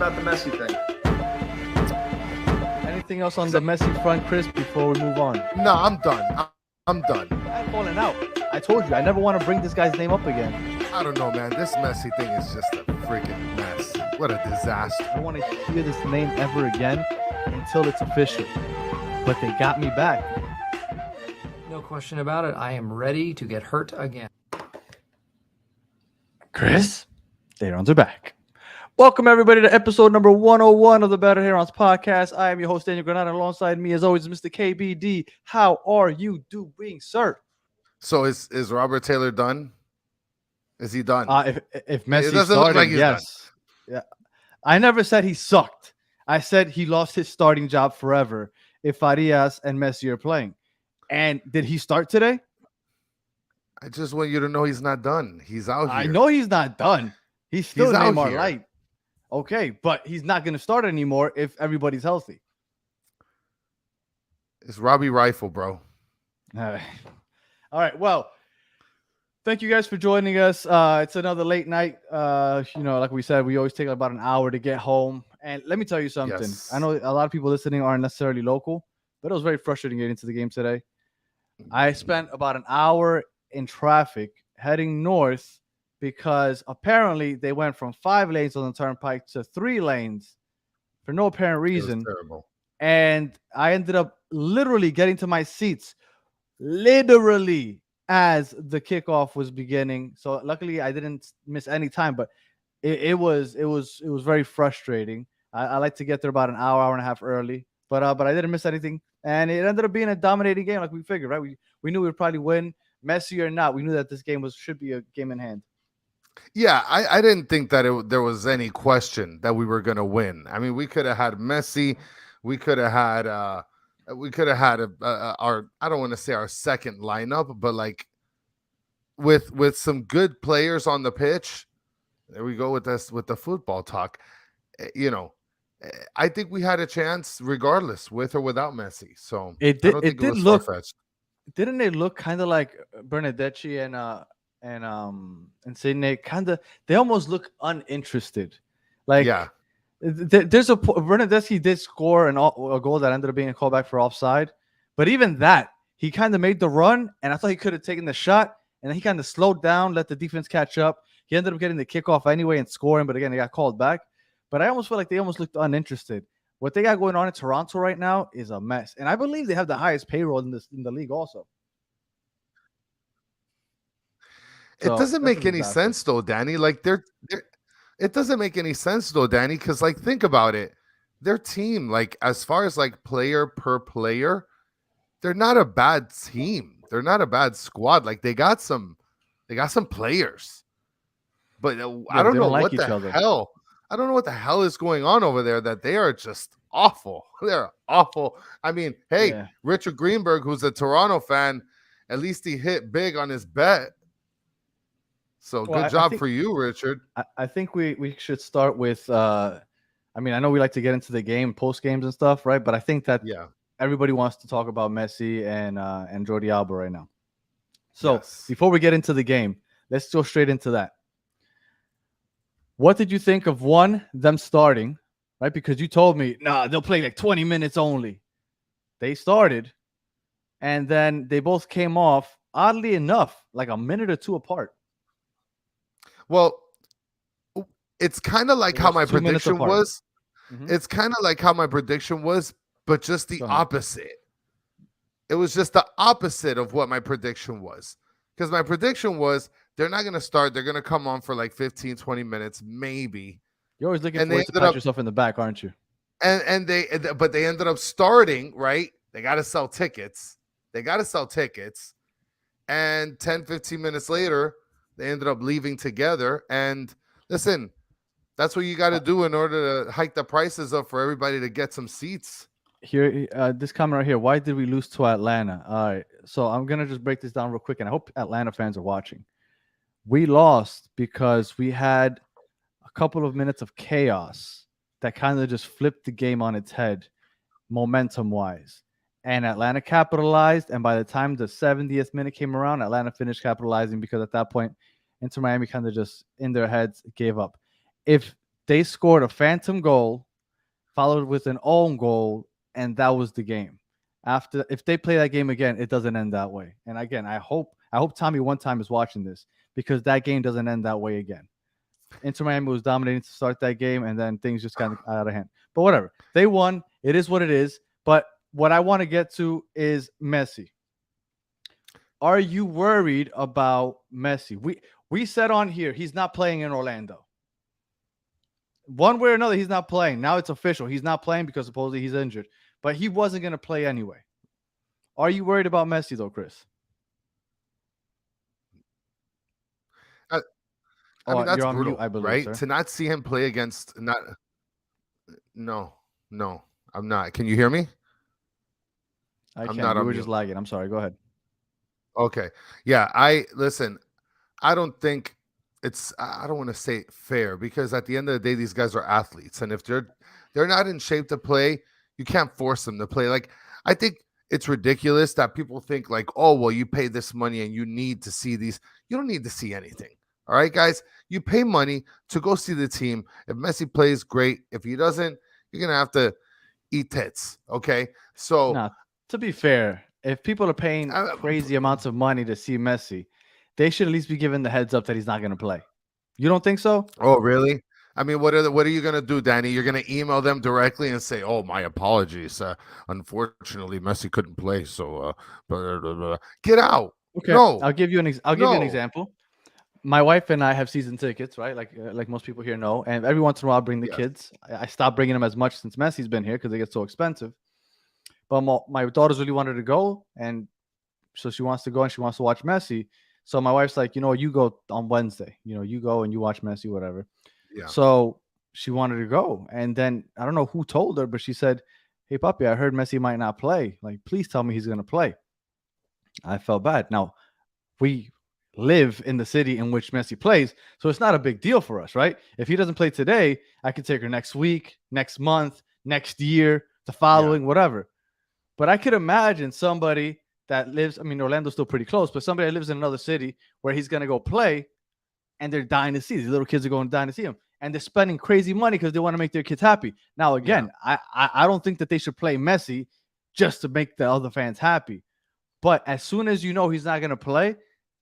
about the Messi thing. Anything else on the Messi front, Chris, before we move on? No, I'm done. I'm done. I'm falling out. I told you, I never want to bring this guy's name up again. I don't know, man. This Messi thing is just a freaking mess. What a disaster. I don't want to hear this name ever again until it's official. But they got me back. No question about it. I am ready to get hurt again. Chris, the Herons are back. Welcome, everybody, to episode number 101 of the Better Herons podcast. I am your host, Daniel Granada. Alongside me, as always, Mr. KBD. How are you doing, sir? So is Robert Taylor done? Is he done? If Messi started, like yes. Done. Yeah. I never said he sucked. I said he lost his starting job forever if Arias and Messi are playing. And did he start today? I just want you to know he's not done. He's out here. I know he's not done. He's still Neymar here. Light. Okay, but he's not going to start anymore if everybody's healthy. It's Robbie Rifle, bro. All right. Well, thank you guys for joining us. It's another late night. Like we said, we always take about an hour to get home. And let me tell you something. Yes. I know a lot of people listening aren't necessarily local, but it was very frustrating getting to the game today. I spent about an hour in traffic heading north because apparently they went from 5 lanes on the turnpike to 3 lanes for no apparent reason. It was terrible. And I ended up literally getting to my seats literally as the kickoff was beginning. So luckily I didn't miss any time, but it was very frustrating. I like to get there about an hour and a half early, but I didn't miss anything. And it ended up being a dominating game like we figured, right? We knew we would probably win, Messi or not. We knew that this game should be a game in hand. Yeah, I didn't think that there was any question that we were going to win. I mean, we could have had Messi. We could have had our, I don't want to say our second lineup, but like with some good players on the pitch. There we go with this, with the football talk. I think we had a chance regardless with or without Messi. So it did look far-fetched. Didn't it look kind of like Bernadette and Sidney? They almost look uninterested. Like, yeah, there's Bernadette did score a goal that ended up being a callback for offside, but even that, he kind of made the run, and I thought he could have taken the shot, and then he kind of slowed down, let the defense catch up. He ended up getting the kickoff anyway and scoring, but again, he got called back. But I almost feel like they almost looked uninterested. What they got going on in Toronto right now is a mess, and I believe they have the highest payroll in the league also. It doesn't make any sense though, Danny. Like it doesn't make any sense though, Danny, because like think about it. Their team, like as far as like player per player, they're not a bad team. They're not a bad squad. Like they got some players, but I don't know what the hell. I don't know what the hell is going on over there. That they are just awful. They're awful. I mean, hey, Richard Greenberg, who's a Toronto fan, at least he hit big on his bet. So good job for you, Richard. I think we should start with. I know we like to get into the game, post games and stuff, right? But I think that everybody wants to talk about Messi and Jordi Alba right now. So before we get into the game, let's go straight into that. What did you think of them starting, right? Because you told me, they'll play like 20 minutes only. They started, and then they both came off, oddly enough, like a minute or two apart. Well, it's kind of like how my prediction was. Mm-hmm. It's kind of like how my prediction was, but just the opposite. It was just the opposite of what my prediction was. Because my prediction was they're not going to start. They're going to come on for like 15, 20 minutes, maybe. You're always looking for ways to pat yourself in the back, aren't you? But they ended up starting, right? They got to sell tickets. And 10, 15 minutes later, they ended up leaving together. And listen, that's what you got to do in order to hike the prices up for everybody to get some seats. Here, this comment right here. Why did we lose to Atlanta? All right. So I'm going to just break this down real quick, and I hope Atlanta fans are watching. We lost because we had a couple of minutes of chaos that kind of just flipped the game on its head, momentum-wise. And Atlanta capitalized, and by the time the 70th minute came around, Atlanta finished capitalizing because at that point, Inter Miami kind of just, in their heads, gave up. If They scored a phantom goal, followed with an own goal, and that was the game. After, if they play that game again, it doesn't end that way. And again, I hope Tommy one time is watching this, because that game doesn't end that way again. Inter Miami was dominating to start that game, and then things just kind of out of hand. But whatever, they won. It is what it is. But what I want to get to is Messi. Are you worried about Messi? We said on here he's not playing in Orlando. One way or another, he's not playing. Now it's official. He's not playing because supposedly he's injured. But he wasn't going to play anyway. Are you worried about Messi, though, Chris? I mean, that's you're on brutal, mute, I believe, right? sir. To not see him play against No, I'm not. Can you hear me? I can. You were just lagging. I'm sorry. Go ahead. Okay. Yeah, I don't think I don't want to say fair, because at the end of the day, these guys are athletes, and if they're not in shape to play, you can't force them to play. Like, I think it's ridiculous that people think like, oh, well, you pay this money and you need to see these. You don't need to see anything. All right, guys, you pay money to go see the team. If Messi plays, great. If he doesn't, you're going to have to eat tits. Okay. So now, to be fair, if people are paying crazy amounts of money to see Messi, they should at least be given the heads up that he's not going to play. You don't think so? Oh, really? I mean, what are you going to do, Danny? You're going to email them directly and say, "Oh, my apologies. Unfortunately, Messi couldn't play, so blah, blah, blah. Get out." Okay. No. I'll give you an example. My wife and I have season tickets, right? Like most people here know. And every once in a while, I'll bring the kids. I stopped bringing them as much since Messi's been here because they get so expensive. But my daughters really wanted to go, and so she wants to go and she wants to watch Messi. So my wife's like, you go on Wednesday. You go and you watch Messi, whatever. Yeah. So she wanted to go, and then I don't know who told her, but she said, "Hey, puppy, I heard Messi might not play. Like, please tell me he's gonna play." I felt bad. Now, we live in the city in which Messi plays, so it's not a big deal for us, right? If he doesn't play today, I could take her next week, next month, next year, the following, whatever. But I could imagine somebody that lives, I mean, Orlando's still pretty close, but somebody that lives in another city where he's going to go play, and they're dying to see. These little kids are going dying to see him, and they're spending crazy money because they want to make their kids happy. Now, again, I don't think that they should play Messi just to make the other fans happy. But as soon as you know he's not going to play,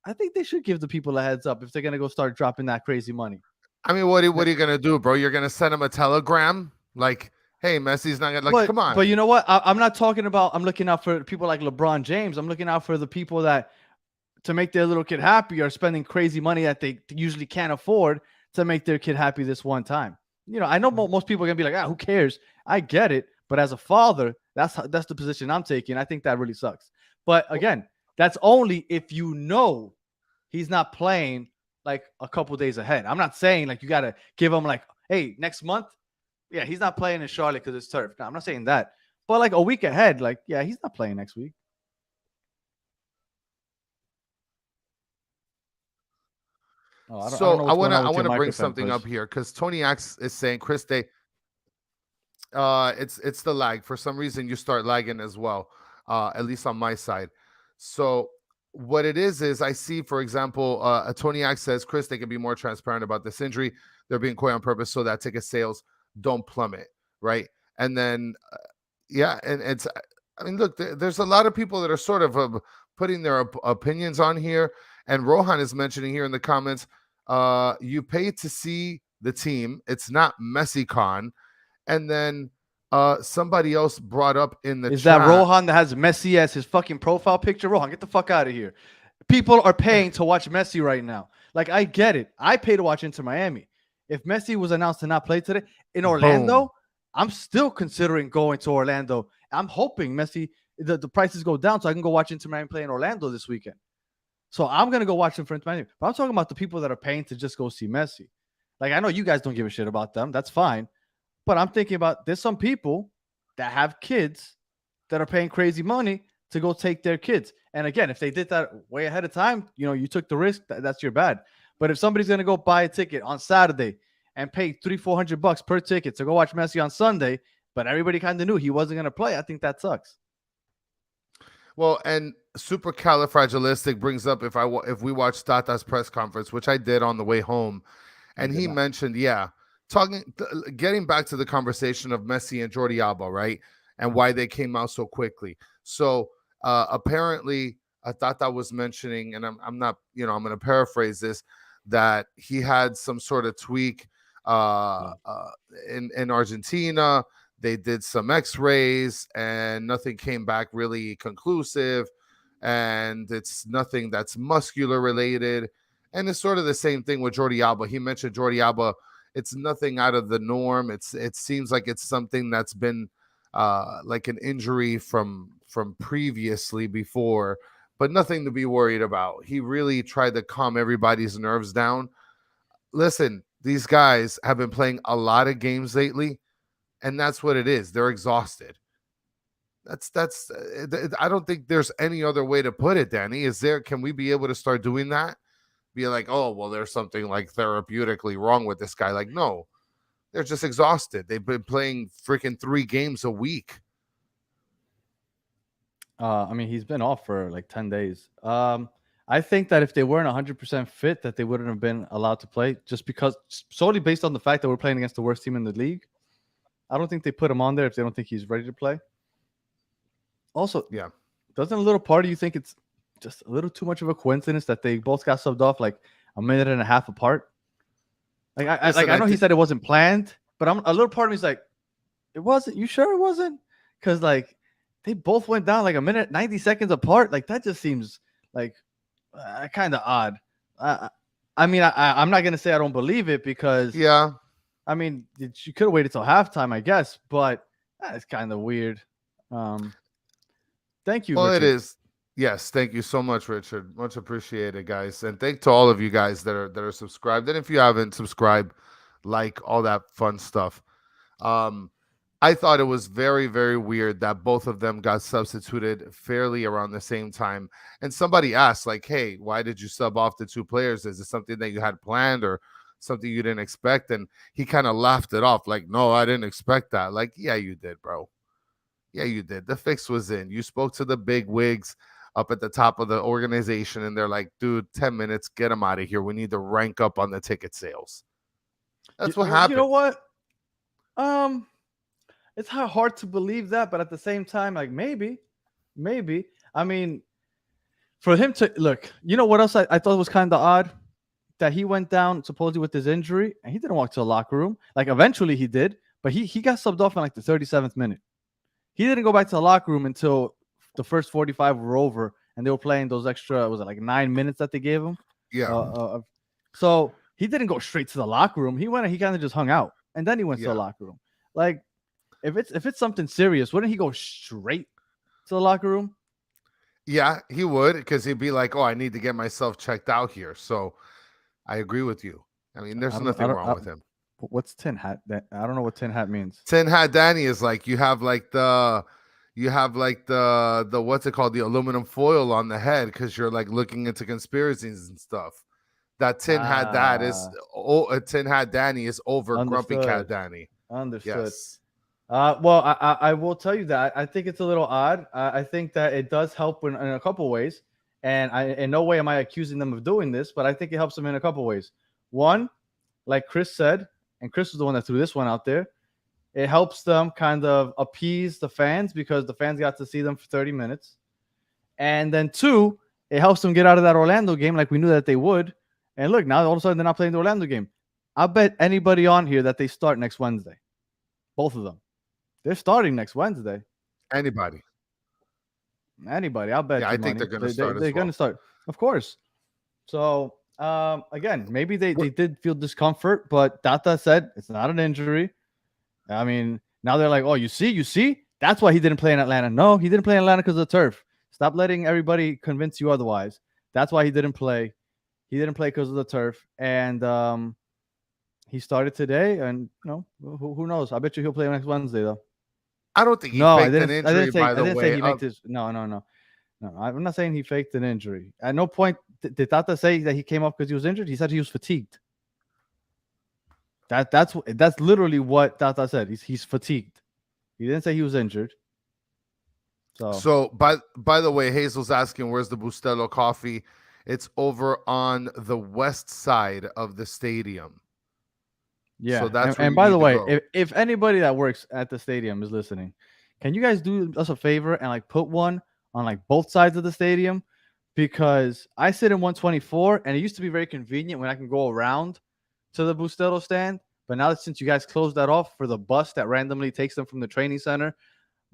I think they should give the people a heads up if they're going to go start dropping that crazy money. I mean, what are you going to do, bro? You're going to send him a telegram? Like, hey, Messi's not going to, like, come on. But you know what? I'm not talking about, I'm looking out for people like LeBron James. I'm looking out for the people that, to make their little kid happy, are spending crazy money that they usually can't afford to make their kid happy this one time. I know most people are going to be like, who cares? I get it. But as a father, that's the position I'm taking. I think that really sucks. But again, that's only if you know he's not playing like a couple days ahead. I'm not saying like you got to give him like, hey, next month, yeah, he's not playing in Charlotte because it's turf. No, I'm not saying that. But like a week ahead, like, yeah, he's not playing next week. I want to bring something up here because Tony Axe is saying, Chris, it's the lag. For some reason, you start lagging as well, at least on my side. So what it is I see, for example, Tony Axe says, Chris, they can be more transparent about this injury. They're being coy on purpose so that ticket sales don't plummet, right? And then, and it's, I mean, look, there's a lot of people that are sort of putting their opinions on here. And Rohan is mentioning here in the comments, you pay to see the team. It's not Messi-con. And then somebody else brought up in the chat. Is that Rohan that has Messi as his fucking profile picture? Rohan, get the fuck out of here. People are paying to watch Messi right now. Like, I get it. I pay to watch Inter Miami. If Messi was announced to not play today in Orlando, boom, I'm still considering going to Orlando. I'm hoping Messi, the prices go down so I can go watch Inter Miami play in Orlando this weekend. So I'm going to go watch them for Inter Miami. But I'm talking about the people that are paying to just go see Messi. Like, I know you guys don't give a shit about them. That's fine. But I'm thinking about, there's some people that have kids that are paying crazy money to go take their kids. And again, if they did that way ahead of time, you took the risk, that's your bad. But if somebody's going to go buy a ticket on Saturday and pay $300-400 per ticket to go watch Messi on Sunday, but everybody kind of knew he wasn't going to play, I think that sucks. Well, and Supercalifragilistic brings up if we watched Tata's press conference, which I did on the way home, and he mentioned, getting back to the conversation of Messi and Jordi Alba, right? And why they came out so quickly. So apparently, Tata was mentioning, and I'm not, I'm going to paraphrase this, that he had some sort of tweak in Argentina. They did some X-rays, and nothing came back really conclusive. And it's nothing that's muscular related. And it's sort of the same thing with Jordi Alba. He mentioned Jordi Alba. It's nothing out of the norm. It seems like it's something that's been like an injury from previously before, but nothing to be worried about. He really tried to calm everybody's nerves down. Listen, these guys have been playing a lot of games lately, and that's what it is. They're exhausted. I don't think there's any other way to put it, Danny. Can we be able to start doing that? Be like, oh, well, there's something like therapeutically wrong with this guy. Like, no, they're just exhausted. They've been playing freaking 3 games a week. I mean, he's been off for like 10 days. I think that if they weren't 100% fit, that they wouldn't have been allowed to play, just because solely based on the fact that we're playing against the worst team in the league. I don't think they put him on there if they don't think he's ready to play. Also, yeah, doesn't a little part of you think it's just a little too much of a coincidence that they both got subbed off like a minute and a half apart? Like, I know he said it wasn't planned, but a little part of me is like, it wasn't. You sure it wasn't? Because like they both went down like a minute, 90 seconds apart. Like that just seems like kind of odd. I mean, I'm not gonna say I don't believe it because I mean, you could have waited till halftime, I guess, but it's kind of weird. Thank you. Well, Richard. it is. Yes, thank you so much, Richard. Much appreciated, guys, and thank to all of you guys that are subscribed. And if you haven't subscribed, like all that fun stuff. I thought it was very, very weird that both of them got substituted fairly around the same time. And somebody asked, like, hey, why did you sub off the 2 players? Is it something that you had planned or something you didn't expect? And he kind of laughed it off, like, no, I didn't expect that. Like, yeah, you did, bro. Yeah, you did. The fix was in. You spoke to the big wigs up at the top of the organization, and they're like, dude, 10 minutes, get them out of here. We need to rank up on the ticket sales. That's what happened. You know what? It's hard to believe that, but at the same time, like maybe. I mean, for him to look, you know what else I thought was kind of odd? That he went down supposedly with his injury, and he didn't walk to the locker room. Like eventually he did, but he got subbed off in like the 37th minute. He didn't go back to the locker room until the first 45 were over, and they were playing those extra, was it like 9 minutes that they gave him? Yeah. So he didn't go straight to the locker room. He went and he kind of just hung out, and then he went to the locker room. Like, if it's something serious, wouldn't he go straight to the locker room? Yeah, he would, because he'd be like, oh, I need to get myself checked out here. So I agree with you. I mean, there's nothing wrong with him. What's tin hat? I don't know what tin hat means. Tin hat, Danny, is like you have the what's it called? The aluminum foil on the head because you're like looking into conspiracies and stuff. That tin hat tin hat Danny is over Understood. Grumpy Cat Danny. Understood. Yes. Well, I will tell you that I think it's a little odd. I think that it does help in a couple ways, and in no way am I accusing them of doing this, but I think it helps them in a couple ways. One, like Chris said, and Chris was the one that threw this one out there, it helps them kind of appease the fans because the fans got to see them for 30 minutes. And then 2, it helps them get out of that Orlando game like we knew that they would. And look, now all of a sudden they're not playing the Orlando game. I bet anybody on here that they start next Wednesday. Both of them. They're starting next Wednesday. Anybody. I'll bet. Yeah, I think they're going to start. They're going to start, of course. So again, maybe they did feel discomfort, but Tata said it's not an injury. I mean, now they're like, oh, you see, that's why he didn't play in Atlanta. No, he didn't play in Atlanta because of the turf. Stop letting everybody convince you otherwise. That's why he didn't play. He didn't play because of the turf, and he started today. And who knows? I bet you he'll play next Wednesday though. I don't think he faked an injury. I didn't say he faked his. No. I'm not saying he faked an injury. At no point did Tata say that he came up because he was injured. He said he was fatigued. That's literally what Tata said. He's fatigued. He didn't say he was injured. So by the way, Hazel's asking where's the Bustelo coffee. It's over on the west side of the stadium. Yeah. So that's and where by you the need to way, go. if anybody that works at the stadium is listening, can you guys do us a favor and like put one on like both sides of the stadium? Because I sit in 124 and it used to be very convenient when I can go around to the Bustelo stand. But now that since you guys closed that off for the bus that randomly takes them from the training center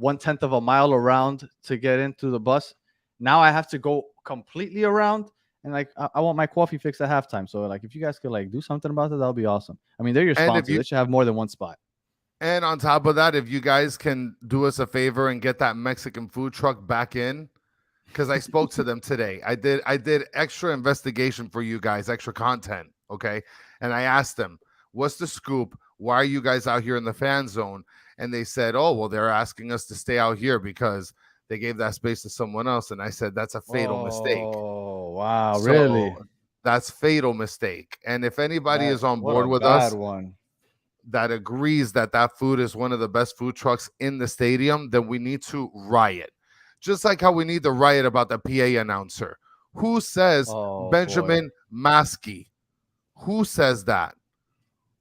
1/10 of a mile around to get into the bus, now I have to go completely around. And like I want my coffee fixed at halftime. So like if you guys could like do something about that, that'll be awesome. I mean, they're your And if sponsor. you They should have more than one spot. and on top of that, if you guys can do us a favor and get that Mexican food truck back in, because I spoke to them today. I did extra investigation for you guys, extra content. Okay. And I asked them, what's the scoop? Why are you guys out here in the fan zone? And they said, oh, well, they're asking us to stay out here because they gave that space to someone else. And I said, that's a fatal mistake. Oh, wow. So Really? that's fatal mistake. And if anybody is on What board a with bad us one. that agrees that that food is one of the best food trucks in the stadium, then we need to riot. Just like how we need to riot about the PA announcer. Who says Oh, Benjamin boy. Maskey? Who says that?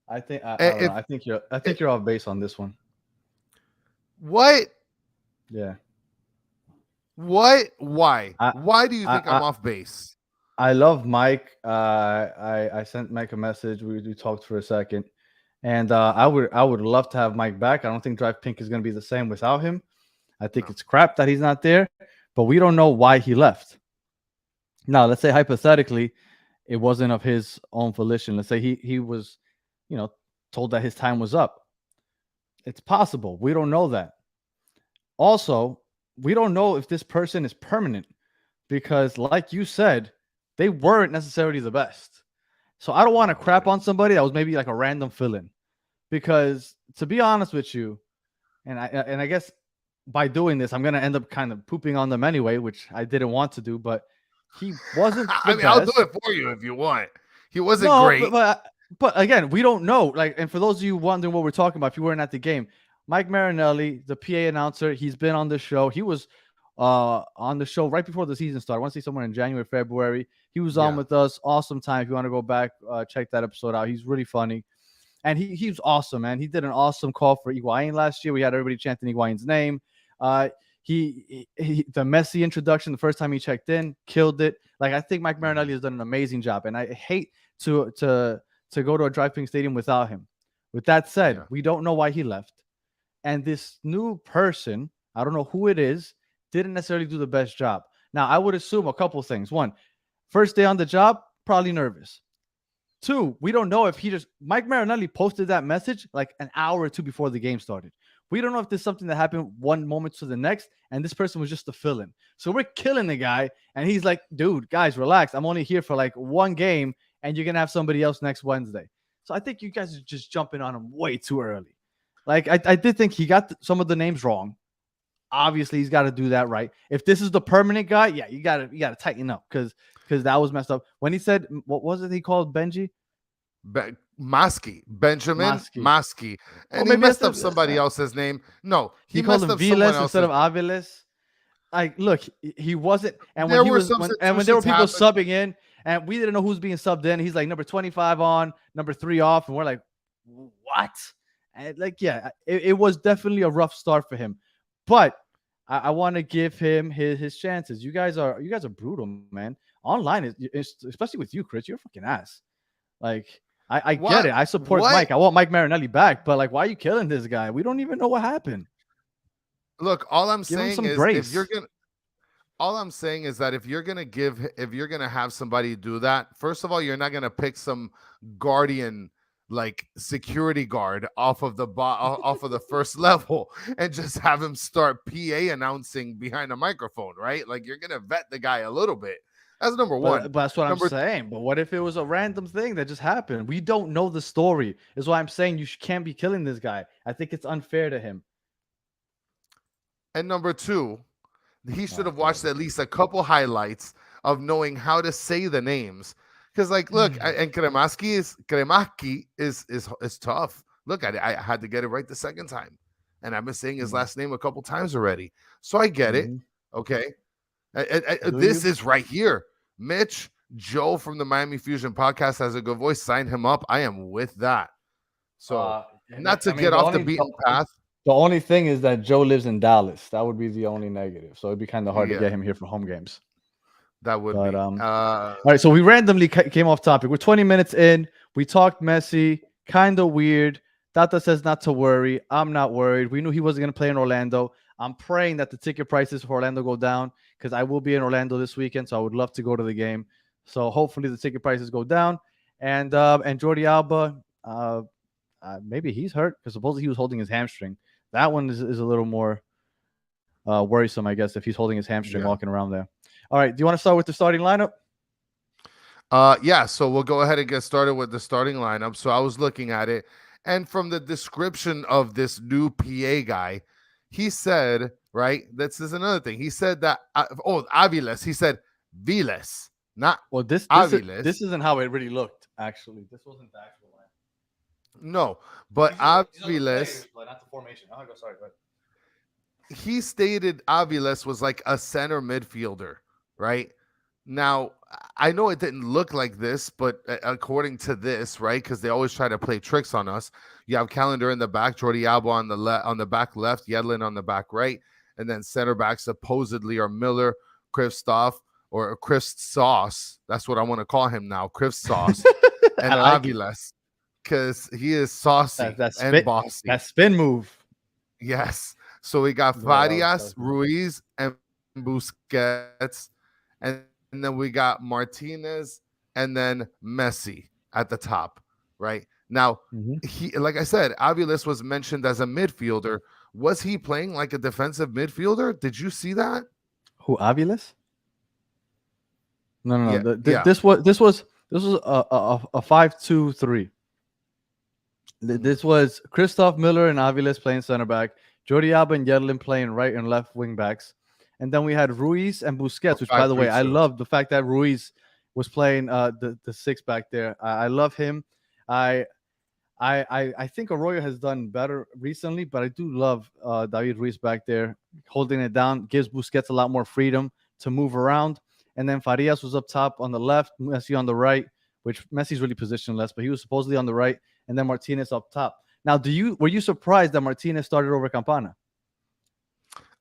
I think I don't know. I think you're off base on this one. What? Yeah. What? Why? I- Why do you think I'm off base? I love Mike. I sent Mike a message. We talked for a second, and I would love to have Mike back. I don't think Drive Pink is going to be the same without him. I think it's crap that he's not there, but we don't know why he left. Now, let's say hypothetically, it wasn't of his own volition. Let's say he was, told that his time was up. It's possible. We don't know that. Also, we don't know if this person is permanent because, like you said, they weren't necessarily the best. So I don't want to crap on somebody that was maybe like a random fill-in, because to be honest with you, and I guess by doing this, I'm gonna end up kind of pooping on them anyway, which I didn't want to do, but he wasn't. I mean, I'll do it for you if you want. He wasn't great. But again, we don't know. Like, and for those of you wondering what we're talking about, if you weren't at the game, Mike Marinelli, the PA announcer, he's been on the show. He was on the show right before the season started. I want to say somewhere in January, February. He was on with us. Awesome time. If you want to go back, check that episode out. He's really funny. And he's awesome, man. He did an awesome call for Higuain last year. We had everybody chanting Higuain's name. The Messi introduction, the first time he checked in, killed it. Like, I think Mike Marinelli has done an amazing job, and I hate to go to a Drive Pink Stadium without him. With that said, we don't know why he left. And this new person, I don't know who it is, didn't necessarily do the best job. Now, I would assume a couple things. One, first day on the job, probably nervous. Two, we don't know if Mike Marinelli posted that message like an hour or two before the game started. We don't know if there's something that happened one moment to the next, and this person was just a fill-in. So we're killing the guy, and he's like, dude, guys, relax. I'm only here for like one game, and you're going to have somebody else next Wednesday. So I think you guys are just jumping on him way too early. Like, I did think he got some of the names wrong. Obviously, he's got to do that right. If this is the permanent guy, yeah, you got to tighten up because that was messed up. When he said, what was it he called Benji? Maskey, Benjamin Maskey. And he messed up somebody else's name. No, he called him Viles instead of Aviles. Like, look, he wasn't. And when there were people subbing in, and we didn't know who's being subbed in, he's like number 25 on, number 3 off, and we're like, what? And like, yeah, it was definitely a rough start for him. But I want to give him his chances. You guys are brutal, man. Online is especially with you, Chris. You're a fucking ass. Like, I get it. I support Mike. I want Mike Marinelli back. But like, why are you killing this guy? We don't even know what happened. Look, all I'm saying is grace. all I'm saying is that if you're gonna have somebody do that, first of all, you're not gonna pick some guardian like security guard off of the first level and just have him start PA announcing behind a microphone, right? Like, you're gonna vet the guy a little bit. That's number one. But that's what I'm saying. But what if it was a random thing that just happened? We don't know the story. Is why I'm saying you can't be killing this guy. I think it's unfair to him. And number two, he should have watched at least a couple highlights of knowing how to say the names. Because, like, look, and Kremaki is tough. Look, I had to get it right the second time. And I've been saying his last name a couple times already. So I get it. Okay. This is right here. Mitch, Joe from the Miami Fusion podcast has a good voice. Sign him up. I am with that. So not to get the off the only beaten path. the only thing is that Joe lives in Dallas. That would be the only negative. So it'd be kind of hard to Yeah, get him here for home games. that would But be. all right, so we randomly came off topic. We're 20 minutes in. We talked Messi, kind of weird. Tata says not to worry. I'm not worried. We knew he wasn't going to play in Orlando. I'm praying that the ticket prices for Orlando go down because I will be in Orlando this weekend, so I would love to go to the game. So hopefully the ticket prices go down. And Jordi Alba, maybe he's hurt because supposedly he was holding his hamstring. That one is a little more worrisome, I guess, if he's holding his hamstring walking around there. All right, do you want to start with the starting lineup? Yeah, so we'll go ahead and get started with the starting lineup. So I was looking at it, and from the description of this new PA guy, he said, right, this is another thing. He said that, Aviles, he said Viles, not this isn't how it really looked, actually. This wasn't the actual line. No, but Aviles, not the formation. Oh, sorry, go ahead. He stated Aviles was like a center midfielder, right? Now, I know it didn't look like this, but according to this, right, because they always try to play tricks on us. You have Calendar in the back, Jordi Alba on the back left, Yedlin on the back right, and then center back supposedly are Miller, Kristoff, or Chris Sauce. That's what I want to call him now, Chris Sauce, and Aviles, because he is saucy and bossy. That spin move. Yes. So we got Farias, Ruiz, and Busquets, and then we got Martinez, and then Messi at the top, right? Now, he, like I said, Aviles was mentioned as a midfielder. Was he playing like a defensive midfielder? Did you see that? Who, Aviles? No. Yeah. This was a 5-2-3. This was Christoph Miller and Aviles playing center back, Jordi Alba and Yedlin playing right and left wing backs. And then we had Ruiz and Busquets, which, by the way, I love the fact that Ruiz was playing the six back there. I love him. I think Arroyo has done better recently, but I do love David Ruiz back there holding it down. Gives Busquets a lot more freedom to move around. And then Farias was up top on the left, Messi on the right, which Messi's really positionless, but he was supposedly on the right. And then Martinez up top. Now, were you surprised that Martinez started over Campana?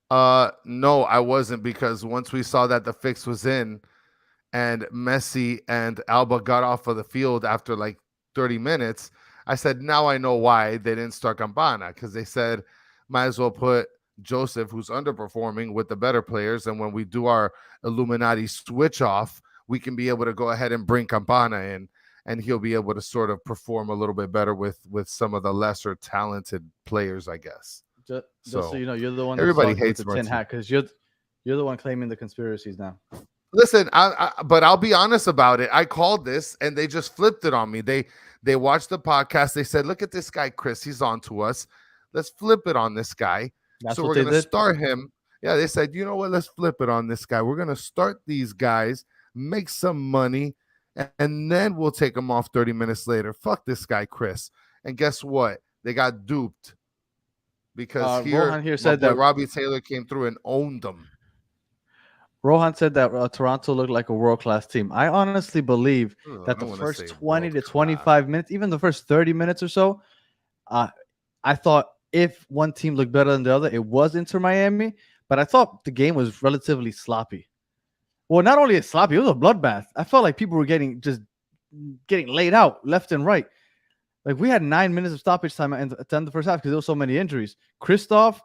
No, I wasn't, because once we saw that the fix was in and Messi and Alba got off of the field after like 30 minutes, I said, now I know why they didn't start Campana, because they said might as well put Joseph, who's underperforming, with the better players, and when we do our Illuminati switch off, we can be able to go ahead and bring Campana in, and he'll be able to sort of perform a little bit better with some of the lesser talented players, I guess. Just so you know, you're the one. Everybody hates the tin hat because you're the one claiming the conspiracies now. Listen, but I'll be honest about it. I called this, and they just flipped it on me. They watched the podcast. They said, "Look at this guy, Chris. He's on to us. Let's flip it on this guy." So we're going to start him. Yeah, they said, you know what? Let's flip it on this guy. We're going to start these guys, make some money, and then we'll take them off 30 minutes later. Fuck this guy, Chris. And guess what? They got duped, because Rohan here said that Robbie Taylor came through and owned them. Rohan said that Toronto looked like a world-class team. I honestly believe that the first 20 to 25 minutes, even the first 30 minutes or so, I thought if one team looked better than the other, it was Inter Miami. But I thought the game was relatively sloppy. Well, not only sloppy, it was a bloodbath. I felt like people were getting laid out left and right. Like, we had 9 minutes of stoppage time at the end of the first half because there were so many injuries. Chris Sauce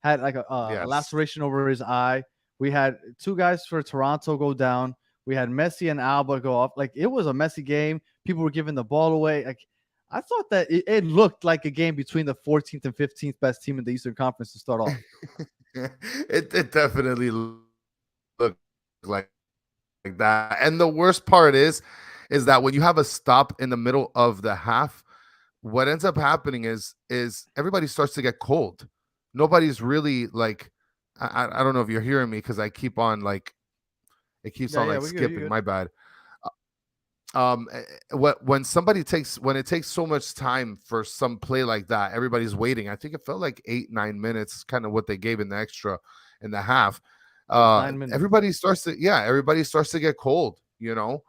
had like a laceration over his eye. We had two guys for Toronto go down. We had Messi and Alba go off. Like, it was a messy game. People were giving the ball away. Like, I thought that it looked like a game between the 14th and 15th best team in the Eastern Conference to start off. It definitely looked like that. And the worst part is that when you have a stop in the middle of the half, what ends up happening is everybody starts to get cold. Nobody's really like, I don't know if you're hearing me, because I keep on like, it keeps on skipping. My bad. When it takes so much time for some play like that, everybody's waiting. I think it felt like 8-9 minutes, kind of what they gave in the extra in the half. Everybody starts to get cold, you know,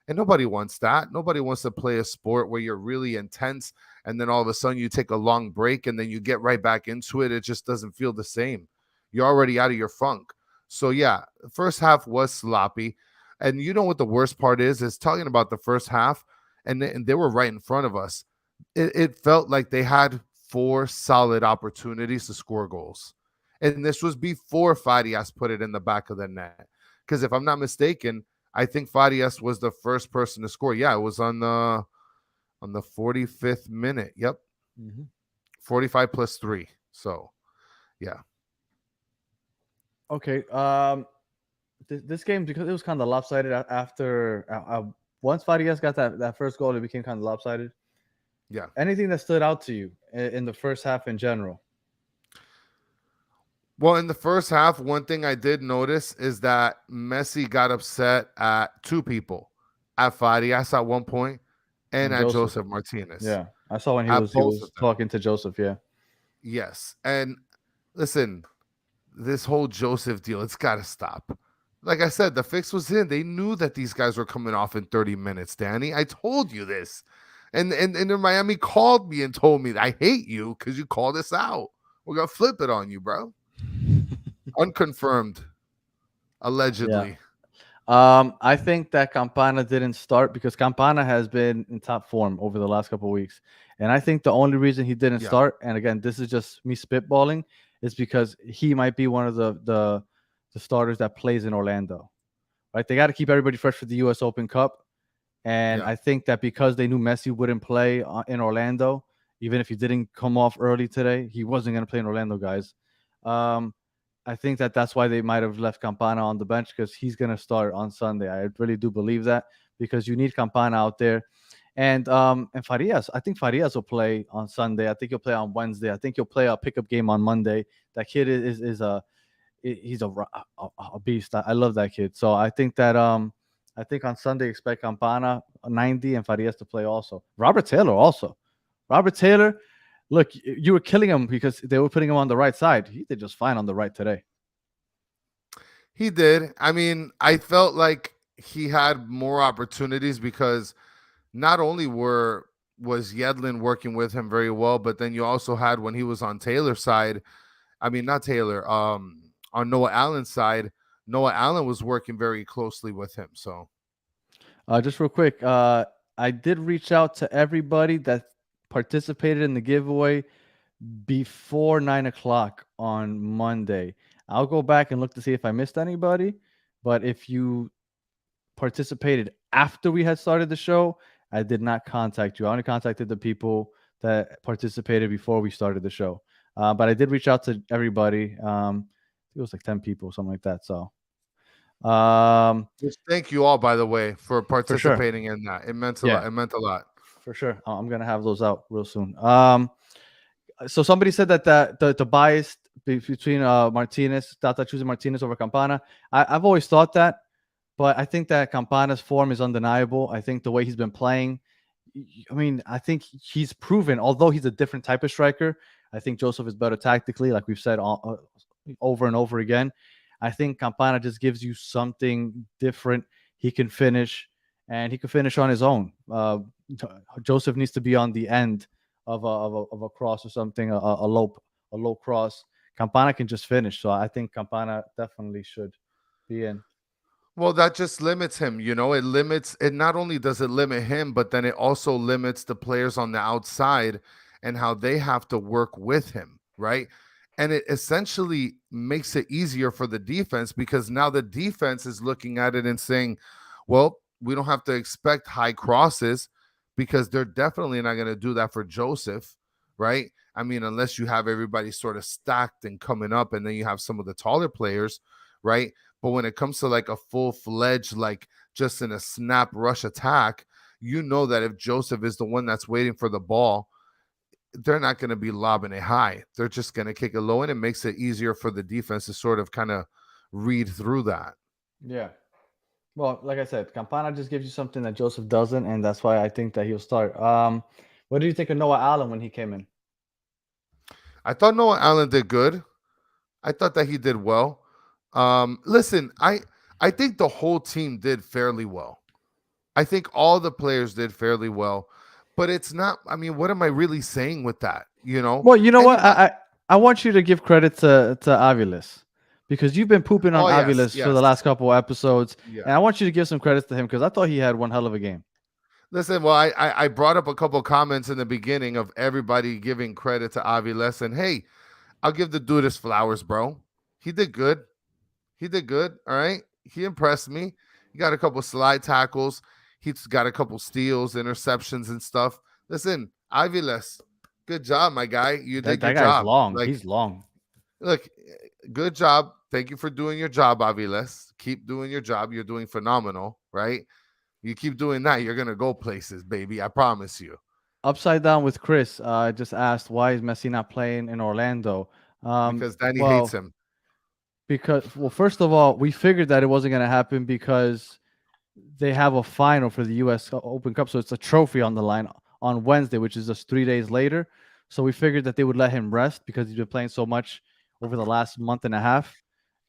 And nobody wants that. Nobody wants to play a sport where you're really intense and then all of a sudden you take a long break and then you get right back into it. It just doesn't feel the same. You're already out of your funk. So yeah, the first half was sloppy. And you know what the worst part is talking about the first half, and they were right in front of us. It felt like they had 4 solid opportunities to score goals. And this was before Farias put it in the back of the net. Because if I'm not mistaken, I think Farias was the first person to score. Yeah, it was on the 45th minute. Yep. 45 plus 3. So, yeah. Okay. This game, because it was kind of lopsided after once Farias got that first goal, it became kind of lopsided. Yeah. Anything that stood out to you in the first half in general? Well, in the first half, one thing I did notice is that Messi got upset at 2 people, at Farias at one point and at Joseph Martinez. Yeah, I saw when he was talking to Joseph. Yeah. Yes. And listen, this whole Joseph deal, it's got to stop. Like I said, the fix was in. They knew that these guys were coming off in 30 minutes, Danny. I told you this. And Miami called me and told me, I hate you because you called us out. We're going to flip it on you, bro. Unconfirmed, allegedly. Yeah. I think that Campana didn't start because Campana has been in top form over the last couple of weeks. And I think the only reason he didn't start, and again, this is just me spitballing, is because he might be one of the starters that plays in Orlando. Right? They got to keep everybody fresh for the US Open Cup. And I think that because they knew Messi wouldn't play in Orlando, even if he didn't come off early today, he wasn't going to play in Orlando, guys. I think that that's why they might have left Campana on the bench, because he's going to start on Sunday. I really do believe that, because you need Campana out there. And Farias, I think Farias will play on Sunday. I think he'll play on Wednesday. I think he'll play a pickup game on Monday. That kid is he's a beast. I love that kid. So I think that I think on Sunday expect Campana 90 and Farias to play also. Robert Taylor, look, you were killing him because they were putting him on the right side. He did just fine on the right today. He did. I mean, I felt like he had more opportunities because not only was Yedlin working with him very well, but then you also had, when he was on Taylor's side, I mean, not Taylor, on Noah Allen's side, Noah Allen was working very closely with him. So just real quick, I did reach out to everybody that participated in the giveaway before 9:00 on Monday. I'll go back and look to see if I missed anybody. But if you participated after we had started the show, I did not contact you. I only contacted the people that participated before we started the show. But I did reach out to everybody. It was like 10 people, something like that. So just thank you all, by the way, for participating in that. It meant a lot. It meant a lot. For sure. I'm gonna have those out real soon. So somebody said that the bias between Martinez, Tata choosing Martinez over Campana. I've always thought that, but I think that Campana's form is undeniable. I think the way he's been playing, I mean, I think he's proven, although he's a different type of striker, I think Joseph is better tactically, like we've said over and over again. I think Campana just gives you something different. He can finish, and he can finish on his own. Joseph needs to be on the end of a cross or something, a low cross. Campana can just finish, so I think Campana definitely should be in. Well, that just limits him, you know. It not only does it limit him, but then it also limits the players on the outside and how they have to work with him, right? And it essentially makes it easier for the defense, because now the defense is looking at it and saying, well, we don't have to expect high crosses, because they're definitely not going to do that for Joseph, right? I mean, unless you have everybody sort of stacked and coming up, and then you have some of the taller players, right? But when it comes to like a full-fledged, like just in a snap rush attack, you know that if Joseph is the one that's waiting for the ball, they're not going to be lobbing it high. They're just going to kick it low, and it makes it easier for the defense to sort of kind of read through that. Yeah. Well, like I said, Campana just gives you something that Joseph doesn't, and that's why I think that he'll start. What do you think of Noah Allen when he came in? I thought Noah Allen did good. I thought that he did well. Listen, I think the whole team did fairly well. I think all the players did fairly well, but it's not. I mean, what am I really saying with that? Well, you know what? Anybody, I want you to give credit to Aviles because you've been pooping on oh yes, Aviles for the last yes, couple of episodes, yeah. and I want you to give some credits to him because I thought he had one hell of a game. Listen, well, I brought up a couple of comments in the beginning of everybody giving credit to Aviles, and hey, I'll give the dude his flowers, bro. He did good. He did good. All right. He impressed me. He got a couple slide tackles. He's got a couple steals, interceptions, and stuff. Listen, Aviles, good job, my guy. You did That your guy's job. long. Like, He's long. look, good job. Thank you for doing your job, Aviles. Keep doing your job. You're doing phenomenal, right? You keep doing that, you're gonna go places, baby. I promise you. Upside down with Chris. Just asked why is Messi not playing in Orlando? Because Danny hates Well, him. because first of all, we figured that it wasn't going to happen because they have a final for the U.S. Open Cup, so it's a trophy on the line on Wednesday, which is just 3 days later. So we figured that they would let him rest because he's been playing so much over the last month and a half,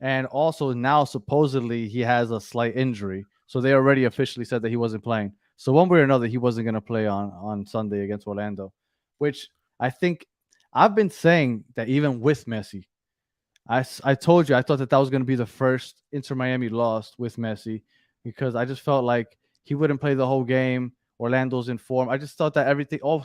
and also now supposedly he has a slight injury, so they already officially said that he wasn't playing. So one way or another, he wasn't going to play on Sunday against Orlando, which I think I've been saying that even with Messi. I told you I thought that was going to be the first Inter Miami loss with Messi because I just felt like he wouldn't play the whole game. Orlando's in form. I just thought that everything, all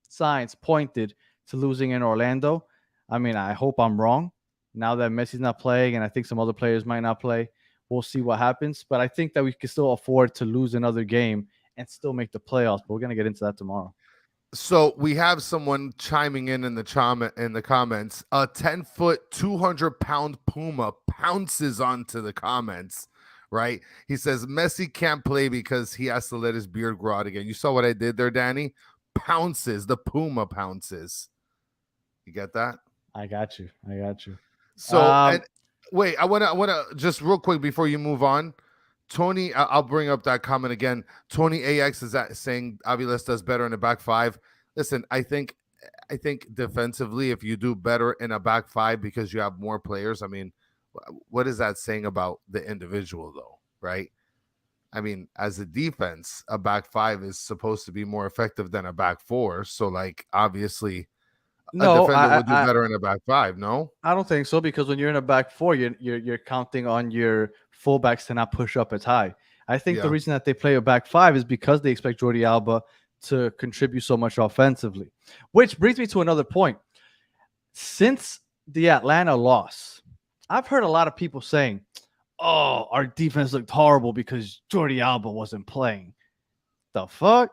signs pointed to losing in Orlando. I mean, I hope I'm wrong. Now that Messi's not playing, and I think some other players might not play, we'll see what happens. But I think that we can still afford to lose another game and still make the playoffs. But we're gonna get into that tomorrow. So we have someone chiming in the comments. A 10-foot, 200-pound puma pounces onto the comments. Right? He says Messi can't play because he has to let his beard grow out again. You saw what I did there, Danny? Pounces. The puma pounces. You get that? I got you. So and wait, I wanna just real quick before you move on. Tony, I'll bring up that comment again. Tony AX is saying Aviles does better in the back five. Listen, I think defensively, if you do better in a back five because you have more players, I mean, what is that saying about the individual though, right? I mean, as a defense, a back five is supposed to be more effective than a back four. So, like, obviously, a defender would do better in a back five. No, I don't think so because when you're in a back four, you're counting on your fullbacks to not push up as high. I think the reason that they play a back five is because they expect Jordi Alba to contribute so much offensively. Which brings me to another point. Since the Atlanta loss, I've heard a lot of people saying, "Oh, our defense looked horrible because Jordi Alba wasn't playing." The fuck?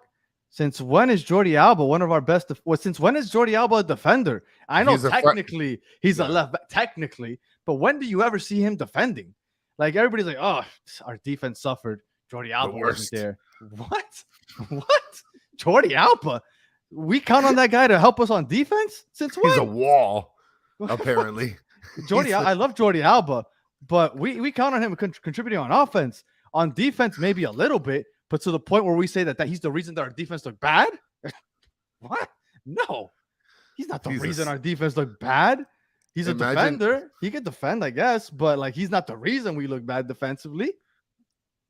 Since when is Jordi Alba one of our best? Since when is Jordi Alba a defender? I know technically he's a left back, technically, but when do you ever see him defending? Like everybody's like, "Oh, our defense suffered. Jordi Alba wasn't there." What? What? Jordi Alba? We count on that guy to help us on defense? Since when? He's a wall, apparently. I love Jordi Alba, but we count on him contributing on offense. On defense, maybe a little bit, but to the point where we say that he's the reason that our defense looked bad? What? No. He's not the reason our defense looked bad. He's a defender. He could defend, I guess, but like he's not the reason we look bad defensively.